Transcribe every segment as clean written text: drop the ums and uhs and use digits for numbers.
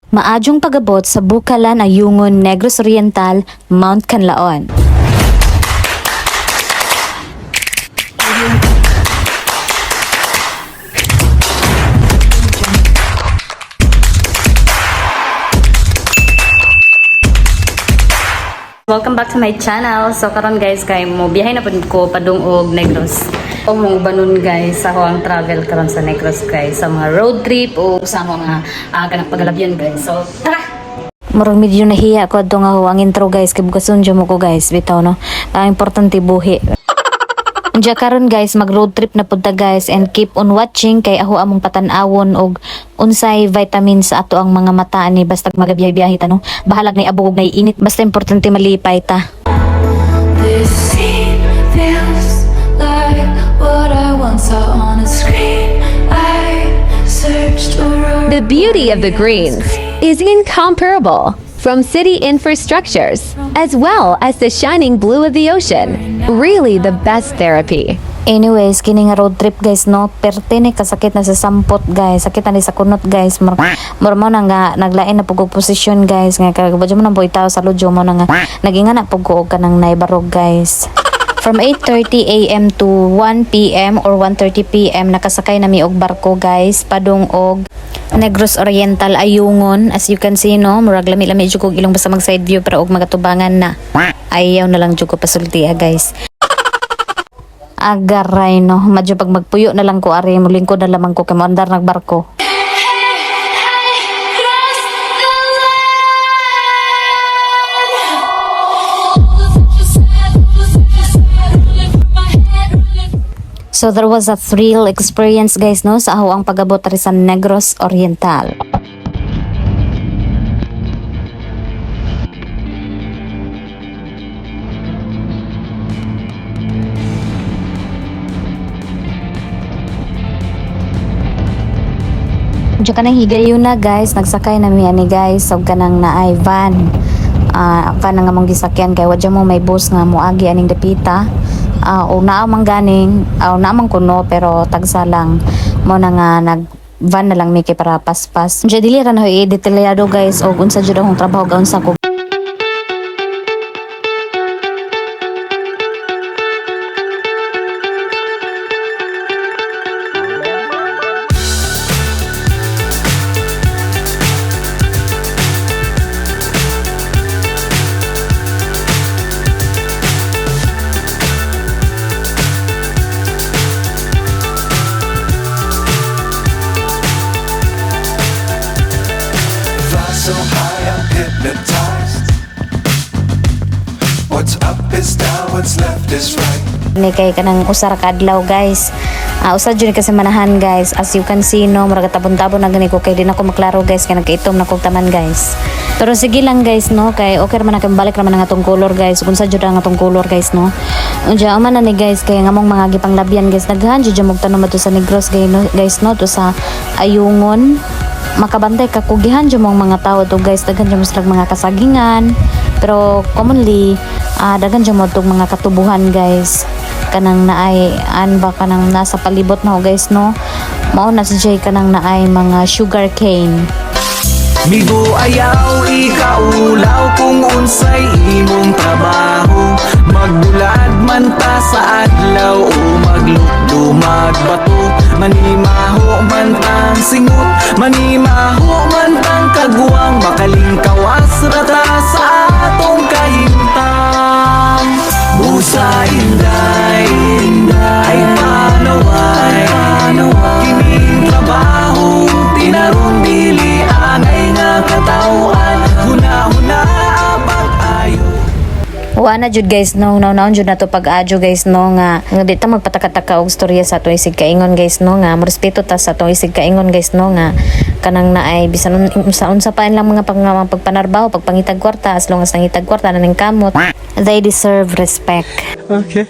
Maadjong pagabot sa Bukalan Ayungon, Negros Oriental, Mount Canlaon. Welcome back to my channel. So karon guys, kay mo biyahe na pud ko padung og Negros. O mo banon guys sa ang travel karon sa Negros guys, sa mga road trip o sa mga kanang pagalabyan guys. So tara. Murag medyo nahiya ko adto nga ang intro guys, kay bukason jud mo ko guys bitaw no. Ang importante buhi. Diya karon guys, mag road trip na punta guys, and keep on watching kay ako among patan-awon og unsay vitamins sa ato ang mga mata ni basta magabiyahe-biyahe ta no. Bahalag na abog na init, basta importante malipay ta. This scene feels like what I once saw on a screen. I searched around. The beauty of the greens is incomparable. From city infrastructures, as well as the shining blue of the ocean. Really the best therapy. Anyways, kini nga road trip guys no, perte ni kasakit na sa sampot guys, sakit na ni sa kunot guys, mo na nga naglain na pugog posisyon guys, nga kagabadyo mo nang boytaw sa lodyo mo na nga naging nga pugog ka ng naibarog guys. From 8:30 AM to 1 PM or 1:30 PM nakasakay na mi og barko guys padung og Negros Oriental Ayungon. As you can see no, murag lami-lami jud kog ilong basta mag side view pero og magatubangan na. Ayaw na lang jud ko pasulti guys. Agaray no, madyo pag magpuyo na lang ko ari mulingkod na lamang ko kay moandar nagbarko. So there was a thrill experience guys no sa ako ang pagabot ri sa Negros Oriental. Diyan ka nang higayon na guys, nagsakay na mi ani guys, so kanang naay van. Kanang nga mong gisakyan kay wadya mo may bus nga moagi aning dapita. O naamang ganing, o naamang kuno pero tagsa lang mo na nga nag van na lang mi kay para paspas. Diyan dili ra na i-detalyado guys og unsa jud akong trabaho gaun sa ko. So high, I'm hypnotized. What's up is down, what's left is right. Ni kay kanang usar ka adlaw guys. Usad jud kasi manahan guys. As you can see no, murag tabon-tabon na gani ko kay di na ko maklaro guys kay nagkaitom na kog taman guys. Pero sige lang guys no, kay okay man na kay balik ra man nga tong color guys. Kung sa jud ang atong color guys no. Unja man na ni guys kay ngamong mga gipanglabyan guys. Daghan jud mo tanom ato sa Negros guys no, to sa Ayungon. Makabantay kakugihan jud mong mga tao to guys, daghan jud mo mga kasagingan pero commonly daghan jud mo mga katubuhan guys kanang naay ba kanang nasa palibot na guys no, mao na si Jay kanang naay mga sugar cane. Migo ayaw ikaulaw kung unsay imong trabaho, magbulad man ta sa adlaw o maglumad bato, manimaho man ang singot, manimaho man ang kagwang, makalingkawas rata sa atong kahimtang. Busa inday, ay panaway, kining trabaho, tinarong dili angay nga katawan, huna-huna pag-ayo. Wala jud guys no, naon jud nato pag-adyo guys no nga di ta magpatakataka og storya sa ato isig kaingon guys no, nga respeto ta sa ato isig kaingon guys no, nga kanang naay bisan unsa pa lang mga pagpanarbaho, pagpangitag kwarta, as long as nangitag kwarta na ning kamot, they deserve respect. Okay.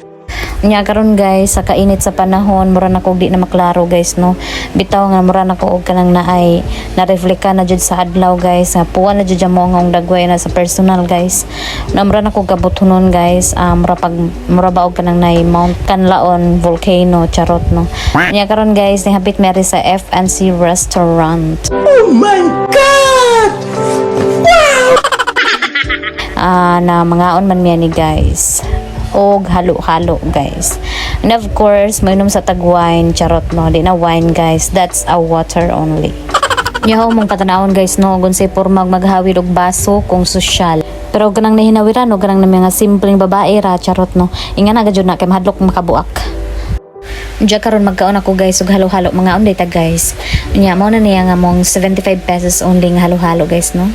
Nya karon guys sa kainit sa panahon mura na kog di na maklaro guys no, bitaw nga mura na ko og kanang naay na refleka na jud sa adlaw guys, nga puwan na jud mo nga dagway na sa personal guys na mura na kog kabuthunon guys, mura ba og kanang naay Mount Canlaon volcano charot no. Nya karon guys ni hapit meri sa F&C restaurant. Oh my God! na mangaon man miya ni guys. Og halo-halo guys. And of course, mainom sa tag wine, charot no. Di na wine guys, that's a water only. Yahaw mong katanawon guys no, gunsay pormag maghawid og baso kung sosyal. Pero ganang nahinawiran o ganang na mga simpleng babae ra, charot no. Inga na gajud na kay mahadlok makabuak. Diya karon magkaon ako guys og halo-halo mga onday ta guys. Nya mo na niya nga mong 75 pesos only nga halo-halo guys no.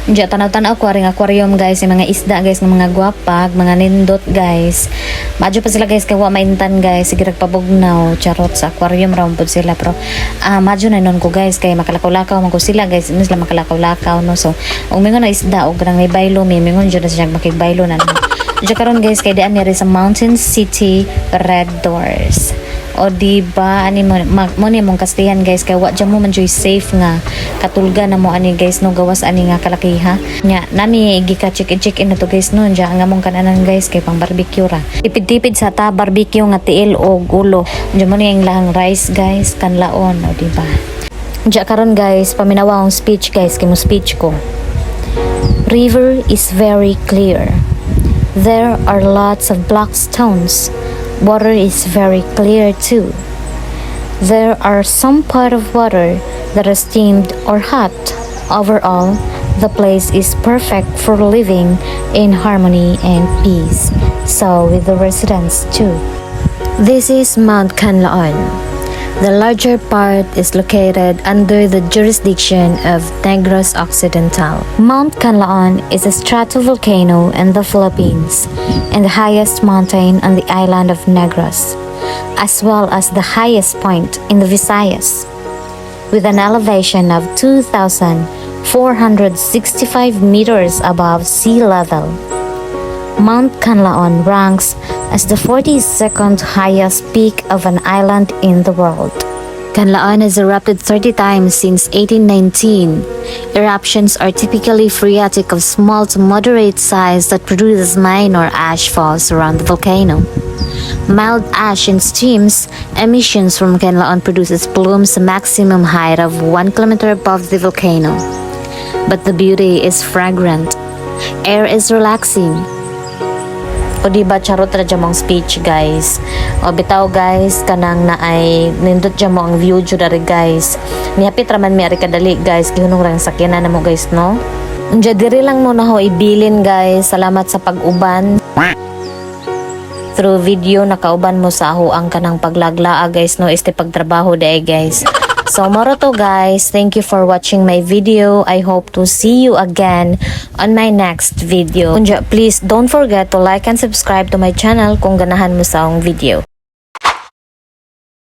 Diya tanaw-tanaw ko ring aquarium guys, yung mga isda guys ng mga guwapag, mga nindot guys. Madyo pa sila guys kay wa maintan guys, sige pabugnaw, charot sa aquarium ra pud sila pero madyo na nun ko guys kay makalakaw-lakaw man ko sila guys, ino sila makalakaw-lakaw no. So ug mingon na isda og ganang may baylo mingon jud na siya makigbaylo na no. Diya karon guys kay dian ni sa Mountain City Red Doors. O diba ani mo ni mong kastihan guys kay wa jud mo man joy safe nga katulga na mo ani guys no, gawas ani nga kalakiha nya nami gika check in na to guys no. Diya nga mong kananan guys kay pang barbecue ra, tipid-tipid sa ta barbecue nga tiil og ulo. Diya mo ni ang lahang rice guys, Canlaon o diba. Diya karon guys paminawa ang speech guys kay mo speech ko. River is very clear. There are lots of black stones. Water is very clear too. There are some part of water that is steamed or hot. Overall, the place is perfect for living in harmony and peace. So with the residents too. This is Mount Canlaon. The larger part is located under the jurisdiction of Negros Occidental. Mount Canlaon is a stratovolcano in the Philippines and the highest mountain on the island of Negros, as well as the highest point in the Visayas, with an elevation of 2,465 meters above sea level. Mount Canlaon ranks as the 42nd highest peak of an island in the world. Canlaon has erupted 30 times since 1819. Eruptions are typically phreatic of small to moderate size that produces minor ash falls around the volcano. Mild ash in streams, emissions from Canlaon produces plumes a maximum height of 1 kilometer above the volcano. But the beauty is fragrant. Air is relaxing. O diba charot ra mong speech guys. O bitaw guys kanang na ay nindot dyan mo ang view jud ari guys. Nihapit raman mi ari kadali guys, gihunong rang sakyanan namo guys no. Unja diri lang mo na ho ibilin guys. Salamat sa pag-uban. Through video nakauban mo sa aho ang kanang paglaglaa guys no, este pagtrabaho day guys. So moro to guys, thank you for watching my video. I hope to see you again on my next video. Unja, please don't forget to like and subscribe to my channel kung ganahan mo sa akong video.